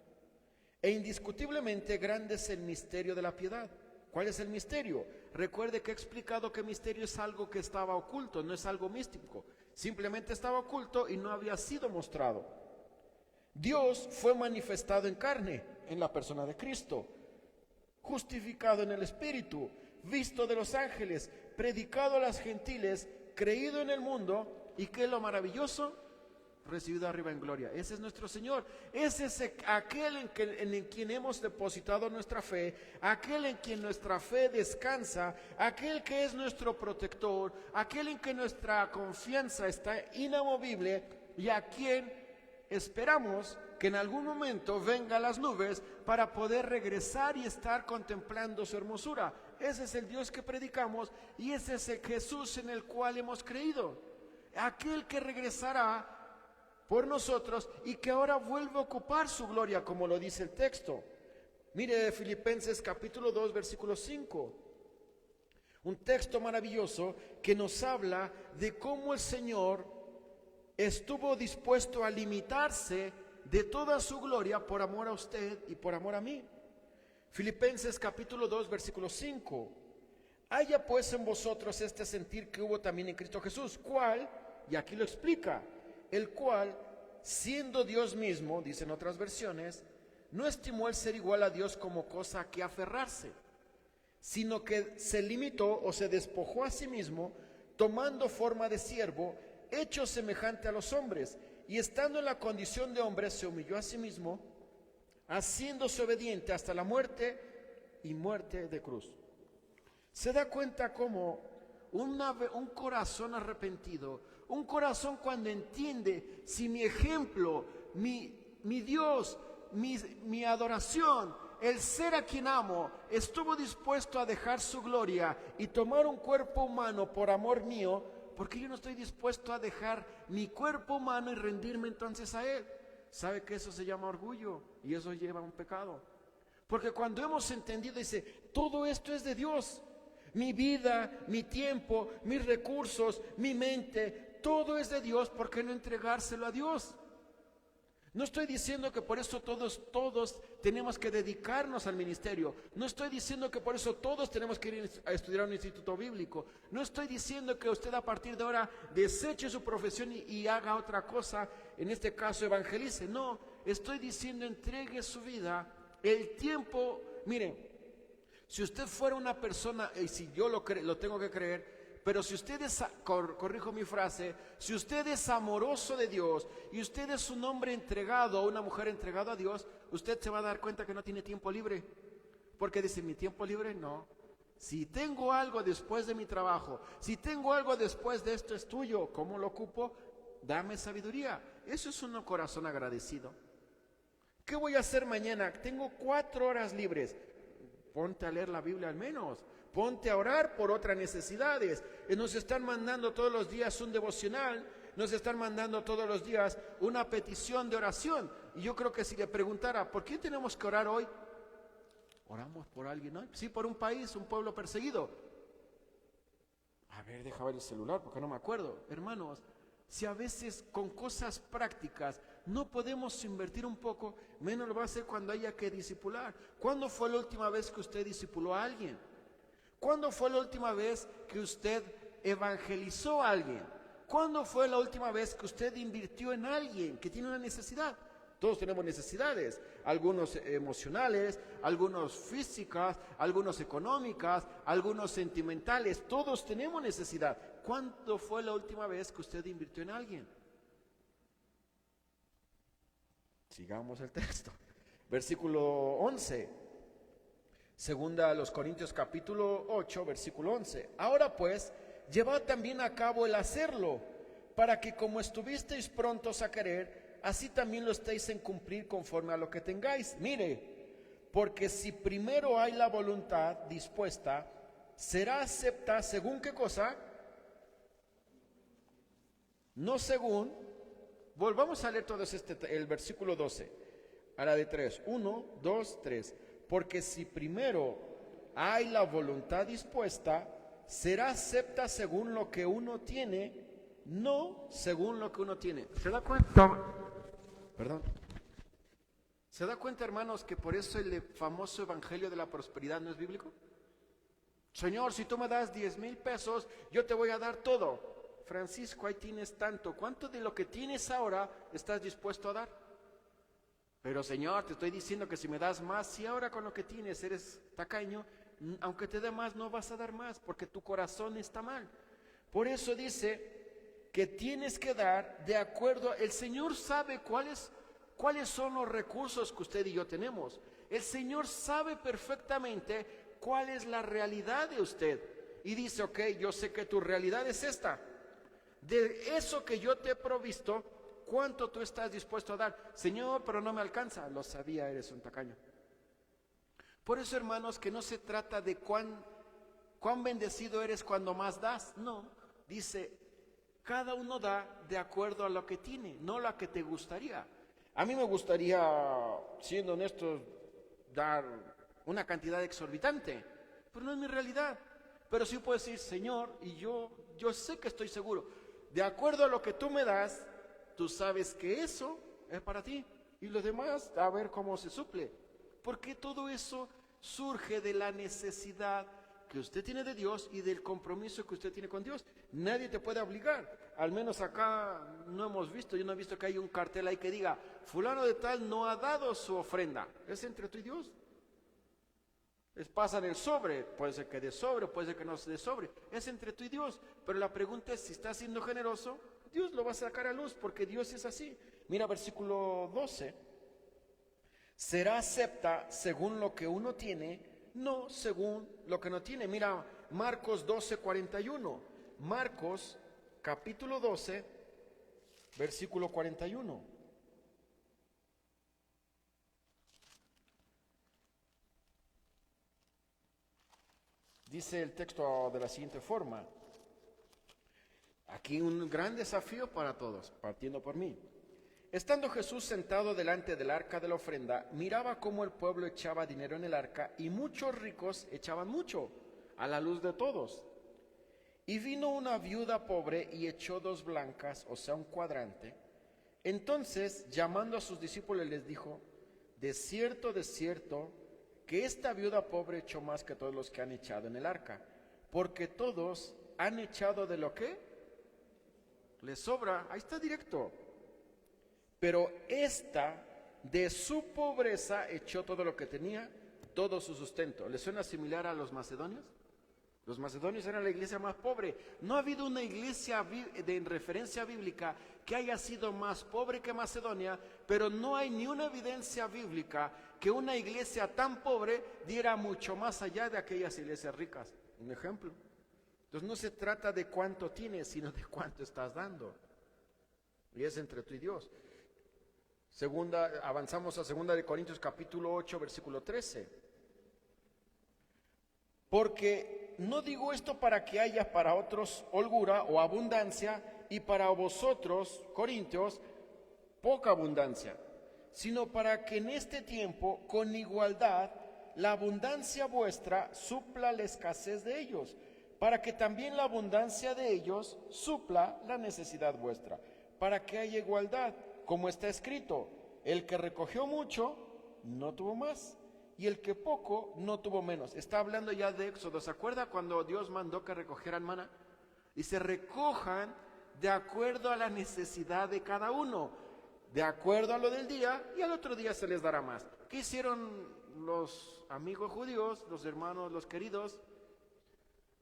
[SPEAKER 1] E indiscutiblemente grande es el misterio de la piedad. ¿Cuál es el misterio? Recuerde que he explicado que misterio es algo que estaba oculto, no es algo místico. Simplemente estaba oculto y no había sido mostrado. Dios fue manifestado en carne, en la persona de Cristo, justificado en el Espíritu, visto de los ángeles, predicado a las gentiles, creído en el mundo. ¿Y qué es lo maravilloso? Recibido arriba en gloria. Ese es nuestro Señor. Ese es aquel en quien hemos depositado nuestra fe, aquel en quien nuestra fe descansa, aquel que es nuestro protector, aquel en que nuestra confianza está inamovible y a quien esperamos que en algún momento venga a las nubes para poder regresar y estar contemplando su hermosura. Ese es el Dios que predicamos y ese es el Jesús en el cual hemos creído. Aquel que regresará por nosotros y que ahora vuelve a ocupar su gloria, como lo dice el texto. Mire Filipenses capítulo 2, versículo 5. Un texto maravilloso que nos habla de cómo el Señor estuvo dispuesto a limitarse de toda su gloria por amor a usted y por amor a mí. Filipenses capítulo 2, versículo 5. Haya pues en vosotros este sentir que hubo también en Cristo Jesús, ¿cuál? Y aquí lo explica. El cual, siendo Dios mismo, dicen otras versiones, no estimó el ser igual a Dios como cosa a que aferrarse, sino que se limitó o se despojó a sí mismo, tomando forma de siervo, hecho semejante a los hombres, y estando en la condición de hombre, se humilló a sí mismo, haciéndose obediente hasta la muerte y muerte de cruz. Se da cuenta cómo un corazón arrepentido, Un corazón cuando entiende, si mi ejemplo, mi Dios, mi adoración, el ser a quien amo, estuvo dispuesto a dejar su gloria y tomar un cuerpo humano por amor mío, ¿por qué yo no estoy dispuesto a dejar mi cuerpo humano y rendirme entonces a Él? ¿Sabe que eso se llama orgullo? Y eso lleva a un pecado. Porque cuando hemos entendido, dice, todo esto es de Dios. Mi vida, mi tiempo, mis recursos, mi mente, todo es de Dios. ¿Por qué no entregárselo a Dios? No estoy diciendo que por eso todos tenemos que dedicarnos al ministerio. No estoy diciendo que por eso todos tenemos que ir a estudiar a un instituto bíblico. No estoy diciendo que usted a partir de ahora deseche su profesión y haga otra cosa, en este caso evangelice. No, estoy diciendo entregue su vida, el tiempo. Miren, si usted fuera una persona, y si yo lo tengo que creer, pero si usted es, corrijo mi frase, si usted es amoroso de Dios y usted es un hombre entregado o una mujer entregada a Dios, usted se va a dar cuenta que no tiene tiempo libre. Porque dice, mi tiempo libre, no. Si tengo algo después de mi trabajo, si tengo algo después de esto es tuyo, ¿cómo lo ocupo? Dame sabiduría. Eso es un corazón agradecido. ¿Qué voy a hacer mañana? Tengo 4 horas libres. Ponte a leer la Biblia al menos. Ponte a orar por otras necesidades. Nos están mandando todos los días un devocional, nos están mandando todos los días una petición de oración. Y yo creo que si le preguntara, ¿por qué tenemos que orar hoy? ¿Oramos por alguien hoy? Sí, por un país, un pueblo perseguido. A ver, deja ver el celular porque no me acuerdo. Hermanos, si a veces con cosas prácticas no podemos invertir un poco, menos lo va a hacer cuando haya que discipular. ¿Cuándo fue la última vez que usted discipuló a alguien? ¿Cuándo fue la última vez que usted evangelizó a alguien? ¿Cuándo fue la última vez que usted invirtió en alguien que tiene una necesidad? Todos tenemos necesidades, algunos emocionales, algunos físicas, algunos económicas, algunos sentimentales. Todos tenemos necesidad. ¿Cuándo fue la última vez que usted invirtió en alguien? Sigamos el texto. Versículo 11. Segunda a los Corintios capítulo 8, versículo 11. Ahora pues, llevad también a cabo el hacerlo, para que como estuvisteis prontos a querer, así también lo estéis en cumplir conforme a lo que tengáis. Mire, porque si primero hay la voluntad dispuesta, será acepta según qué cosa, no según. Volvamos a leer todo el versículo 12, a la de 3, 1, 2, 3. Porque si primero hay la voluntad dispuesta, será acepta según lo que uno tiene, no según lo que uno tiene. ¿Se da cuenta? Perdón. ¿Se da cuenta, hermanos, que por eso el famoso evangelio de la prosperidad no es bíblico? Señor, si tú me das 10,000 pesos, yo te voy a dar todo. Francisco, ahí tienes tanto. ¿Cuánto de lo que tienes ahora estás dispuesto a dar? Pero Señor, te estoy diciendo que si me das más, si ahora con lo que tienes eres tacaño, aunque te dé más no vas a dar más, porque tu corazón está mal. Por eso dice que tienes que dar de acuerdo. El Señor sabe cuáles son los recursos que usted y yo tenemos. El Señor sabe perfectamente cuál es la realidad de usted. Y dice, ok, yo sé que tu realidad es esta. De eso que yo te he provisto, ¿cuánto tú estás dispuesto a dar? Señor, pero no me alcanza. Lo sabía, eres un tacaño. Por eso, hermanos, que no se trata de cuán bendecido eres cuando más das. No, dice, cada uno da de acuerdo a lo que tiene, no lo que te gustaría. A mí me gustaría, siendo honesto, dar una cantidad exorbitante, pero no es mi realidad. Pero sí puedo decir, Señor, y yo sé que estoy seguro, de acuerdo a lo que tú me das, tú sabes que eso es para ti y los demás a ver cómo se suple. Porque todo eso surge de la necesidad que usted tiene de Dios y del compromiso que usted tiene con Dios. Nadie te puede obligar. Al menos acá no hemos visto, yo no he visto que hay un cartel ahí que diga, fulano de tal no ha dado su ofrenda. Es entre tú y Dios. Pasan el sobre, puede ser que de sobre, puede ser que no se de sobre. Es entre tú y Dios. Pero la pregunta es, si estás siendo generoso, Dios lo va a sacar a luz, porque Dios es así. Mira versículo 12. Será acepta según lo que uno tiene, no según lo que no tiene. Mira Marcos 12:41. Marcos capítulo 12, versículo 41. Dice el texto de la siguiente forma. Aquí un gran desafío para todos, partiendo por mí. Estando Jesús sentado delante del arca de la ofrenda, miraba cómo el pueblo echaba dinero en el arca y muchos ricos echaban mucho, a la luz de todos. Y vino una viuda pobre y echó 2 blancas, o sea, un cuadrante. Entonces, llamando a sus discípulos, les dijo: de cierto, que esta viuda pobre echó más que todos los que han echado en el arca, porque todos han echado de lo que les sobra. Ahí está directo. Pero esta, de su pobreza, echó todo lo que tenía, todo su sustento. ¿Les suena similar a los macedonios? Los macedonios eran la iglesia más pobre. No ha habido una iglesia en referencia bíblica que haya sido más pobre que Macedonia, pero no hay ni una evidencia bíblica que una iglesia tan pobre diera mucho más allá de aquellas iglesias ricas. Un ejemplo. Entonces no se trata de cuánto tienes, sino de cuánto estás dando. Y es entre tú y Dios. Avanzamos a 2 de Corintios capítulo 8, versículo 13. Porque no digo esto para que haya para otros holgura o abundancia, y para vosotros, corintios, poca abundancia, sino para que en este tiempo, con igualdad, la abundancia vuestra supla la escasez de ellos, para que también la abundancia de ellos supla la necesidad vuestra, para que haya igualdad. Como está escrito: el que recogió mucho, no tuvo más, y el que poco, no tuvo menos. Está hablando ya de Éxodo. ¿Se acuerda cuando Dios mandó que recogieran maná? Y se recojan de acuerdo a la necesidad de cada uno, de acuerdo a lo del día, y al otro día se les dará más. ¿Qué hicieron los amigos judíos, los hermanos, los queridos?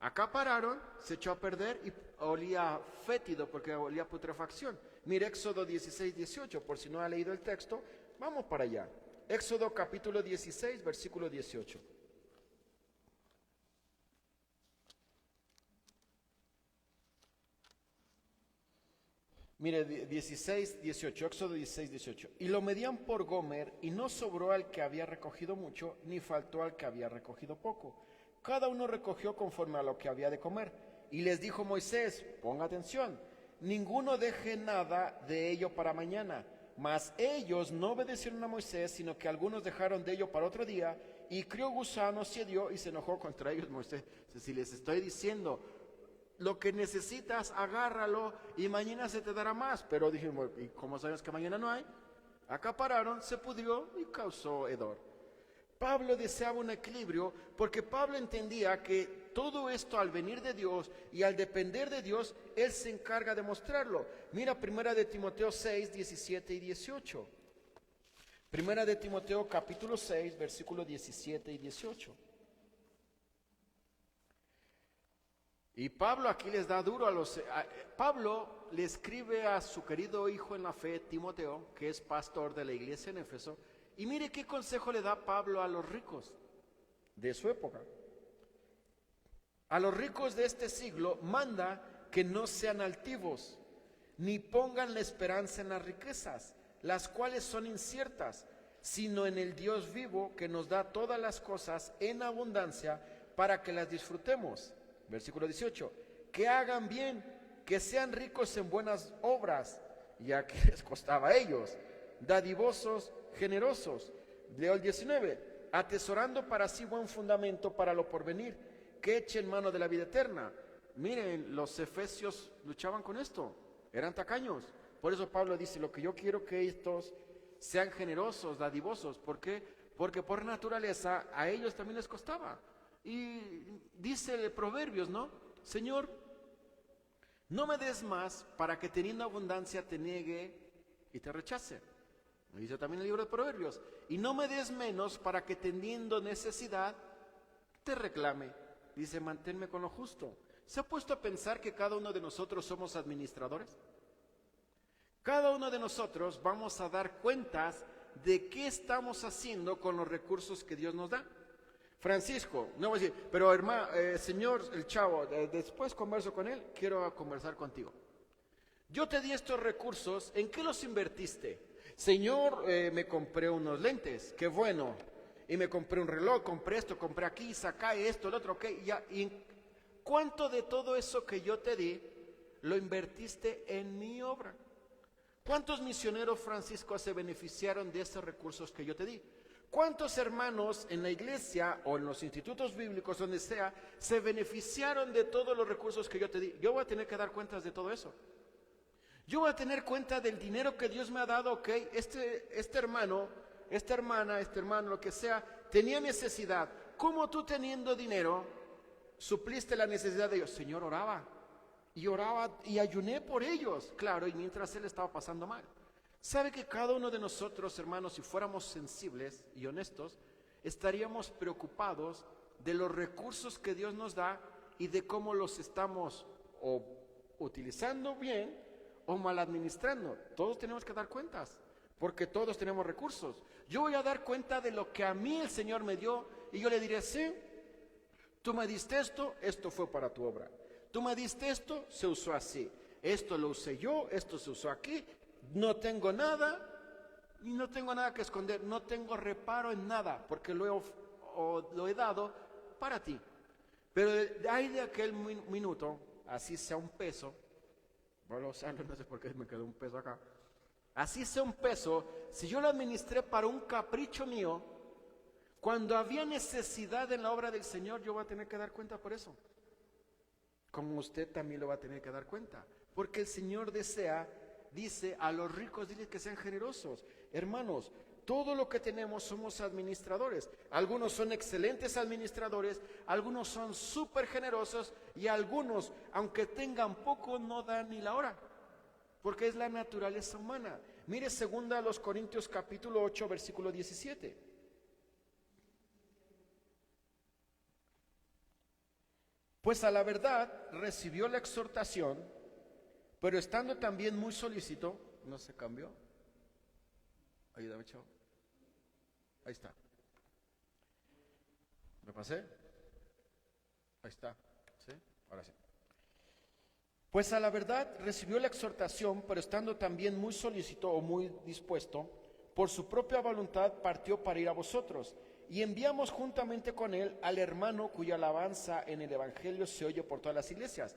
[SPEAKER 1] Acapararon, se echó a perder y olía fétido porque olía a putrefacción. Mire Éxodo 16, 18, por si no ha leído el texto, vamos para allá. Éxodo capítulo 16, versículo 18. Mire, 16, 18, Éxodo 16, 18. Y lo medían por Gomer, y no sobró al que había recogido mucho, ni faltó al que había recogido poco. Cada uno recogió conforme a lo que había de comer. Y les dijo Moisés: ponga atención, ninguno deje nada de ello para mañana. Mas ellos no obedecieron a Moisés, sino que algunos dejaron de ello para otro día, y crió gusanos, se hedió y se enojó contra ellos Moisés. Si les estoy diciendo, lo que necesitas, agárralo y mañana se te dará más. Pero dije, ¿y cómo sabes que mañana no hay? Acapararon, se pudrió y causó hedor. Pablo deseaba un equilibrio porque Pablo entendía que todo esto, al venir de Dios y al depender de Dios, Él se encarga de mostrarlo. Mira 1 de Timoteo 6, 17 y 18. 1 de Timoteo capítulo 6, versículos 17 y 18. Y Pablo aquí les da duro Pablo le escribe a su querido hijo en la fe, Timoteo, que es pastor de la iglesia en Éfeso, y mire qué consejo le da Pablo a los ricos de su época. A los ricos de este siglo manda que no sean altivos, ni pongan la esperanza en las riquezas, las cuales son inciertas, sino en el Dios vivo que nos da todas las cosas en abundancia para que las disfrutemos. Versículo 18, que hagan bien, que sean ricos en buenas obras, ya que les costaba a ellos, dadivosos, generosos. Leo el 19, atesorando para sí buen fundamento para lo porvenir, que echen mano de la vida eterna. Miren, los efesios luchaban con esto, eran tacaños. Por eso Pablo dice, lo que yo quiero que estos sean generosos, dadivosos. ¿Por qué? Porque por naturaleza a ellos también les costaba. Y dice el Proverbios, ¿no? Señor, no me des más para que teniendo abundancia te niegue y te rechace. Dice también el libro de Proverbios. Y no me des menos para que teniendo necesidad te reclame. Dice, manténme con lo justo. ¿Se ha puesto a pensar que cada uno de nosotros somos administradores? Cada uno de nosotros vamos a dar cuentas de qué estamos haciendo con los recursos que Dios nos da. Francisco, no voy a decir, pero hermano, señor, el chavo, después converso con él, quiero conversar contigo. yo te di estos recursos, ¿en qué los invertiste? Señor, me compré unos lentes, qué bueno. Y me compré un reloj, compré esto, compré aquí, saca esto, el otro, ok. Ya, ¿y cuánto de todo eso que yo te di lo invertiste en mi obra? ¿Cuántos misioneros franciscanos se beneficiaron de esos recursos que yo te di? ¿Cuántos hermanos en la iglesia o en los institutos bíblicos, donde sea, se beneficiaron de todos los recursos que yo te di? Yo voy a tener que dar cuentas de todo eso. Yo voy a tener cuenta del dinero que Dios me ha dado, ok. Este hermano, esta hermana, este hermano, lo que sea, tenía necesidad. ¿Cómo tú teniendo dinero supliste la necesidad de ellos? Señor, oraba y ayuné por ellos, claro, y mientras él estaba pasando mal. ¿Sabe que cada uno de nosotros, hermanos, si fuéramos sensibles y honestos, estaríamos preocupados de los recursos que Dios nos da y de cómo los estamos o utilizando bien o mal administrando? Todos tenemos que dar cuentas, porque todos tenemos recursos. Yo voy a dar cuenta de lo que a mí el Señor me dio y yo le diré, sí, tú me diste esto, esto fue para tu obra. Tú me diste esto, se usó así. Esto lo usé yo, esto se usó aquí. No tengo nada y no tengo nada que esconder. No tengo reparo en nada porque lo he dado para ti. Pero hay de aquel minuto, así sea un peso, vuelvo a usarlo, no sé por qué me quedó un peso acá. Así sea un peso, si yo lo administré para un capricho mío, cuando había necesidad en la obra del Señor, yo voy a tener que dar cuenta por eso. Como usted también lo va a tener que dar cuenta. Porque el Señor dice a los ricos, dile que sean generosos. Hermanos, todo lo que tenemos somos administradores. Algunos son excelentes administradores, algunos son súper generosos y algunos, aunque tengan poco, no dan ni la hora. Porque es la naturaleza humana. Mire 2 Corintios capítulo 8, versículo 17. Pues a la verdad recibió la exhortación, pero estando también muy solícito, ¿no se cambió? Ayúdame, chavo. Ahí está. ¿Me pasé? Ahí está. ¿Sí? Ahora sí. Pues a la verdad recibió la exhortación, pero estando también muy solícito o muy dispuesto, por su propia voluntad partió para ir a vosotros. Y enviamos juntamente con él al hermano cuya alabanza en el Evangelio se oye por todas las iglesias.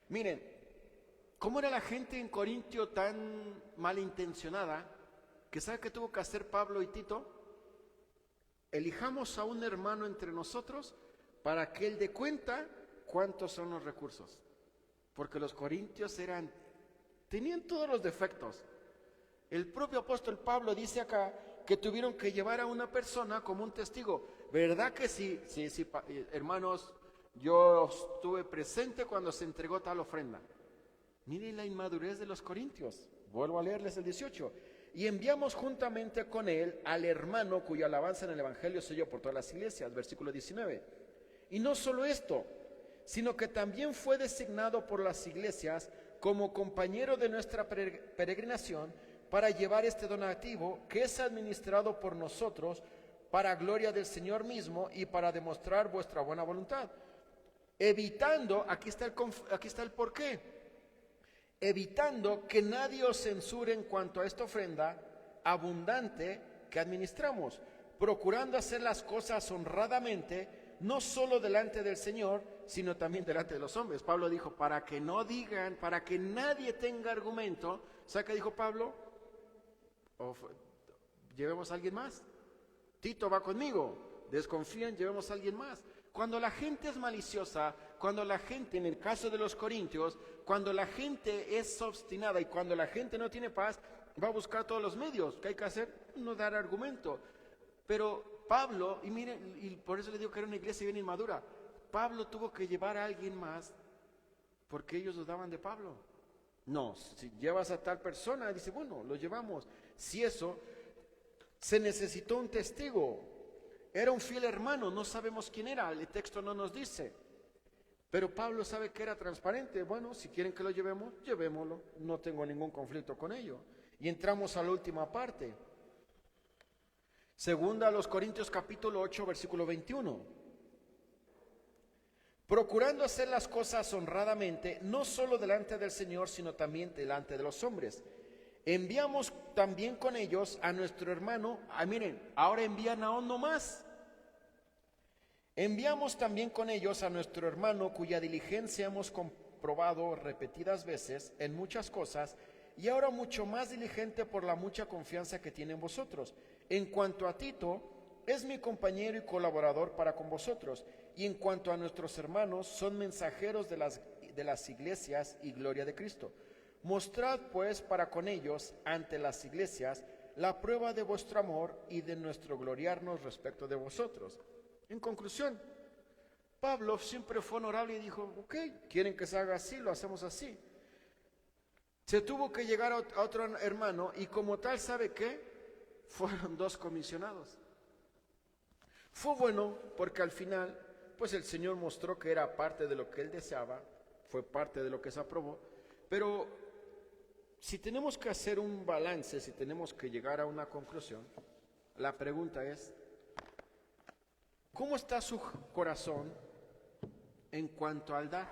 [SPEAKER 1] Miren, ¿cómo era la gente en Corintio tan malintencionada que sabe qué tuvo que hacer Pablo y Tito? Elijamos a un hermano entre nosotros para que él dé cuenta cuántos son los recursos. Porque los corintios tenían todos los defectos. El propio apóstol Pablo dice acá que tuvieron que llevar a una persona como un testigo. ¿Verdad que sí? Sí, hermanos, yo estuve presente cuando se entregó tal ofrenda. Miren la inmadurez de los corintios. Vuelvo a leerles el 18. Y enviamos juntamente con él al hermano cuya alabanza en el Evangelio se oyó por todas las iglesias, versículo 19. Y no solo esto, sino que también fue designado por las iglesias como compañero de nuestra peregrinación para llevar este donativo que es administrado por nosotros para gloria del Señor mismo y para demostrar vuestra buena voluntad. Evitando, aquí está el porqué, evitando que nadie os censure en cuanto a esta ofrenda abundante que administramos, procurando hacer las cosas honradamente, no solo delante del Señor, sino también delante de los hombres. Pablo dijo, para que no digan, para que nadie tenga argumento. ¿Sabe qué dijo Pablo? Llevemos a alguien más. Tito va conmigo. Desconfían, llevemos a alguien más. Cuando la gente es maliciosa, cuando la gente, en el caso de los corintios, cuando la gente es obstinada y cuando la gente no tiene paz, va a buscar todos los medios. ¿Qué hay que hacer? No dar argumento. Pero Pablo, y miren, y por eso le digo que era una iglesia bien inmadura, Pablo tuvo que llevar a alguien más porque ellos dudaban de Pablo. No, si llevas a tal persona, dice, bueno, lo llevamos. Si eso, se necesitó un testigo. Era un fiel hermano, no sabemos quién era, el texto no nos dice. Pero Pablo sabe que era transparente. Bueno, si quieren que lo llevemos, llevémoslo. No tengo ningún conflicto con ello. Y entramos a la última parte. Segunda a los Corintios capítulo 8, versículo 21. procurando hacer las cosas honradamente, no solo delante del Señor, sino también delante de los hombres. Enviamos también con ellos a nuestro hermano, miren, ahora envían a uno más. Enviamos también con ellos a nuestro hermano, cuya diligencia hemos comprobado repetidas veces en muchas cosas, y ahora mucho más diligente por la mucha confianza que tiene en vosotros. En cuanto a Tito, es mi compañero y colaborador para con vosotros, y en cuanto a nuestros hermanos, son mensajeros de las iglesias y gloria de Cristo. Mostrad pues para con ellos ante las iglesias la prueba de vuestro amor y de nuestro gloriarnos respecto de vosotros. En conclusión, Pablo siempre fue honorable y dijo, ok, quieren que se haga así, lo hacemos así. Se tuvo que llegar a otro hermano y como tal, ¿sabe qué? Fueron 2 comisionados. Fue bueno porque al final, pues el Señor mostró que era parte de lo que él deseaba, fue parte de lo que se aprobó, pero si tenemos que hacer un balance, si tenemos que llegar a una conclusión, la pregunta es, ¿cómo está su corazón en cuanto al dar?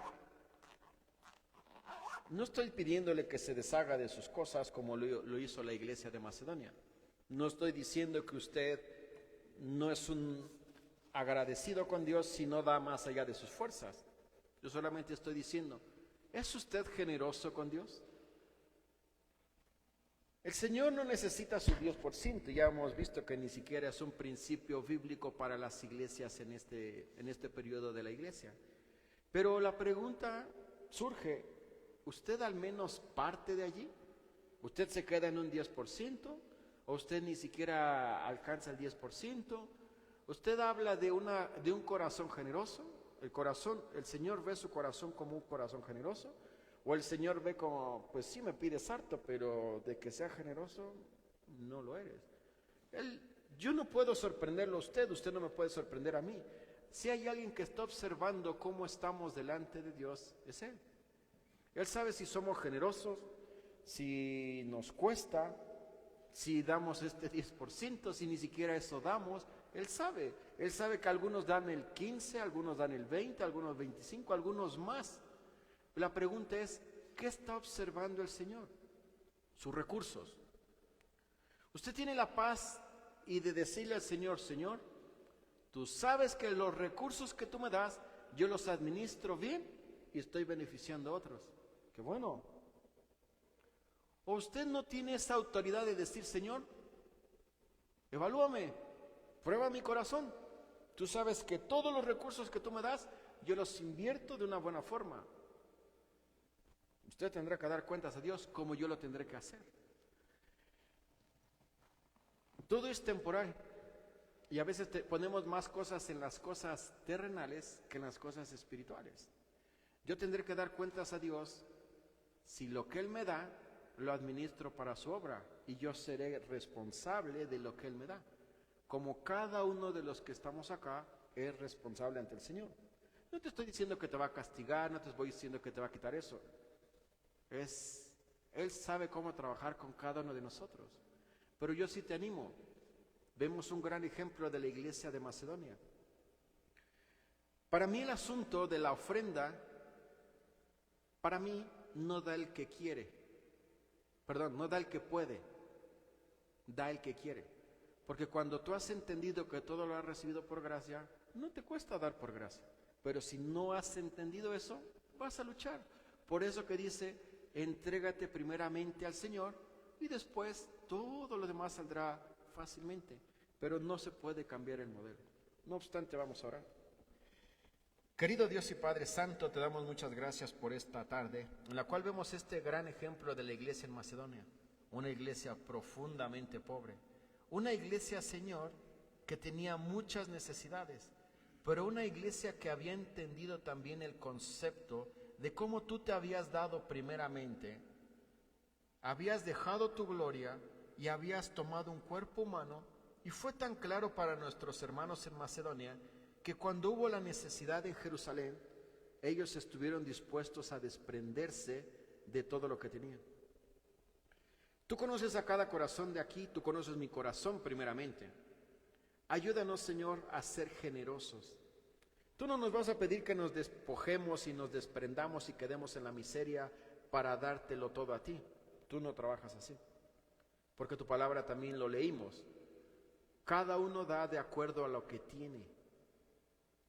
[SPEAKER 1] No estoy pidiéndole que se deshaga de sus cosas como lo hizo la iglesia de Macedonia. No estoy diciendo que usted no es un agradecido con Dios si no da más allá de sus fuerzas. Yo solamente estoy diciendo, ¿es usted generoso con Dios? El Señor no necesita su 10%, ya hemos visto que ni siquiera es un principio bíblico para las iglesias en este periodo de la iglesia. Pero la pregunta surge, ¿usted al menos parte de allí? ¿Usted se queda en un 10%? ¿O usted ni siquiera alcanza el 10%? ¿Usted habla de un corazón generoso? ¿El Señor ve su corazón como un corazón generoso? ¿O el Señor ve como, pues sí me pides harto, pero de que sea generoso, no lo eres? Yo no puedo sorprenderlo a usted no me puede sorprender a mí. Si hay alguien que está observando cómo estamos delante de Dios, es Él. Él sabe si somos generosos, si nos cuesta, si damos este 10%, si ni siquiera eso damos. Él sabe que algunos dan el 15, algunos dan el 20, algunos 25, algunos más. La pregunta es, ¿qué está observando el Señor? Sus recursos. Usted tiene la paz y de decirle al Señor, Señor, tú sabes que los recursos que tú me das, yo los administro bien y estoy beneficiando a otros. ¡Qué bueno! ¿O usted no tiene esa autoridad de decir, Señor, evalúame, prueba mi corazón? Tú sabes que todos los recursos que tú me das, yo los invierto de una buena forma. Usted tendrá que dar cuentas a Dios como yo lo tendré que hacer. Todo es temporal y a veces ponemos más cosas en las cosas terrenales que en las cosas espirituales. Yo tendré que dar cuentas a Dios si lo que Él me da lo administro para su obra y yo seré responsable de lo que Él me da. Como cada uno de los que estamos acá es responsable ante el Señor. No te estoy diciendo que te va a castigar, no te estoy diciendo que te va a quitar eso. Él sabe cómo trabajar con cada uno de nosotros. Pero yo sí te animo. Vemos un gran ejemplo de la iglesia de Macedonia. Para mí el asunto de la ofrenda, para mí no da el que quiere. Perdón, no da el que puede, da el que quiere. Porque cuando tú has entendido que todo lo has recibido por gracia, no te cuesta dar por gracia. Pero si no has entendido eso, vas a luchar. Por eso que dice, entrégate primeramente al Señor y después todo lo demás saldrá fácilmente. Pero no se puede cambiar el modelo. No obstante, vamos a orar. Querido Dios y Padre Santo, te damos muchas gracias por esta tarde, en la cual vemos este gran ejemplo de la iglesia en Macedonia. Una iglesia profundamente pobre. Una iglesia, Señor, que tenía muchas necesidades, pero una iglesia que había entendido también el concepto de cómo tú te habías dado primeramente, habías dejado tu gloria y habías tomado un cuerpo humano, y fue tan claro para nuestros hermanos en Macedonia que cuando hubo la necesidad en Jerusalén, ellos estuvieron dispuestos a desprenderse de todo lo que tenían. Tú conoces a cada corazón de aquí, tú conoces mi corazón primeramente. Ayúdanos, Señor, a ser generosos. Tú no nos vas a pedir que nos despojemos y nos desprendamos y quedemos en la miseria para dártelo todo a ti. Tú no trabajas así. Porque tu palabra también lo leímos. Cada uno da de acuerdo a lo que tiene.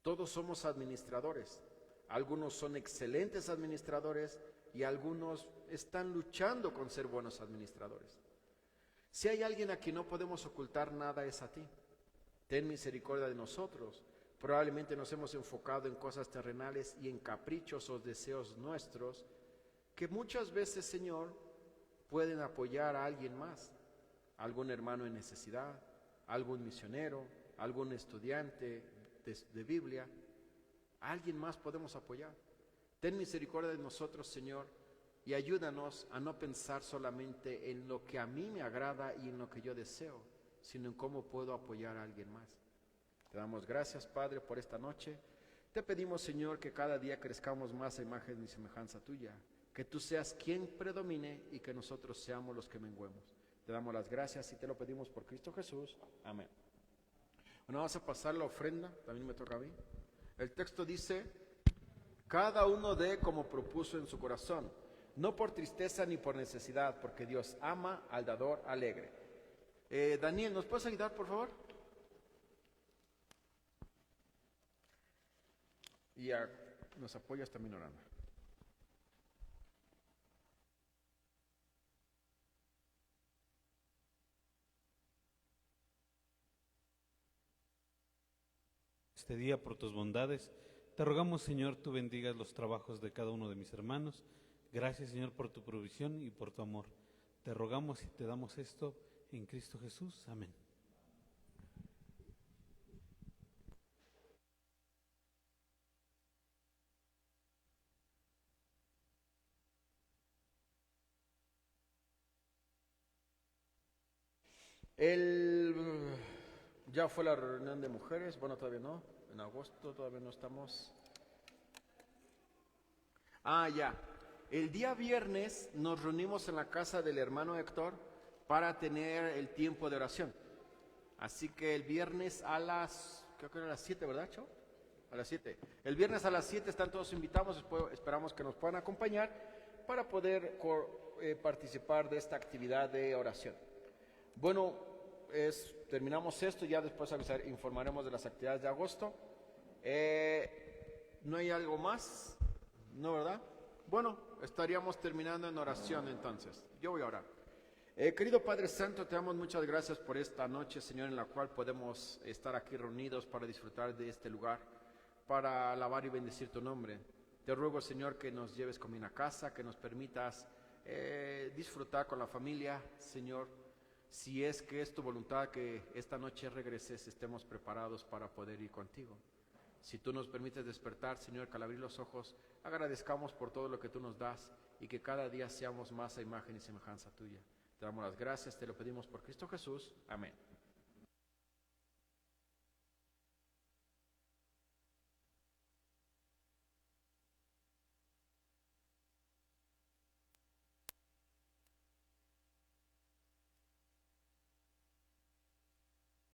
[SPEAKER 1] Todos somos administradores. Algunos son excelentes administradores y algunos están luchando con ser buenos administradores. Si hay alguien a quien no podemos ocultar nada, es a ti. Ten misericordia de nosotros. Probablemente nos hemos enfocado en cosas terrenales y en caprichos o deseos nuestros que muchas veces, Señor, pueden apoyar a alguien más, algún hermano en necesidad, algún misionero, algún estudiante de Biblia. A alguien más podemos apoyar. Ten misericordia de nosotros, Señor, y ayúdanos a no pensar solamente en lo que a mí me agrada y en lo que yo deseo, sino en cómo puedo apoyar a alguien más. Te damos gracias, Padre, por esta noche. Te pedimos, Señor, que cada día crezcamos más a imagen y semejanza tuya, que tú seas quien predomine y que nosotros seamos los que menguemos. Te damos las gracias y te lo pedimos por Cristo Jesús. Amén. Bueno, vamos a pasar la ofrenda, también me toca a mí. El texto dice: cada uno dé como propuso en su corazón, no por tristeza ni por necesidad, porque Dios ama al dador alegre. Daniel, ¿nos puedes ayudar, por favor? Y nos apoyas también orando.
[SPEAKER 2] Este día, por tus bondades, te rogamos, Señor, tú bendigas los trabajos de cada uno de mis hermanos. Gracias, Señor, por tu provisión y por tu amor. Te rogamos y te damos esto en Cristo Jesús. Amén.
[SPEAKER 1] Ya fue la reunión de mujeres, bueno, todavía no, en agosto todavía no estamos. Ya. El día viernes nos reunimos en la casa del hermano Héctor para tener el tiempo de oración. Así que el viernes creo que era a las 7, ¿verdad, Cho? A las 7. El viernes a las 7 están todos invitados, esperamos que nos puedan acompañar para poder participar de esta actividad de oración. Bueno, terminamos esto, ya después informaremos de las actividades de agosto. ¿No hay algo más? ¿No, verdad? Bueno, estaríamos terminando en oración entonces. Yo voy a orar. Querido Padre Santo, te damos muchas gracias por esta noche, Señor, en la cual podemos estar aquí reunidos para disfrutar de este lugar, para alabar y bendecir tu nombre. Te ruego, Señor, que nos lleves con bien a casa, que nos permitas disfrutar con la familia, Señor. Si es que es tu voluntad que esta noche regreses, estemos preparados para poder ir contigo. Si tú nos permites despertar, Señor, que al abrir los ojos agradezcamos por todo lo que tú nos das y que cada día seamos más a imagen y semejanza tuya. Te damos las gracias, te lo pedimos por Cristo Jesús. Amén.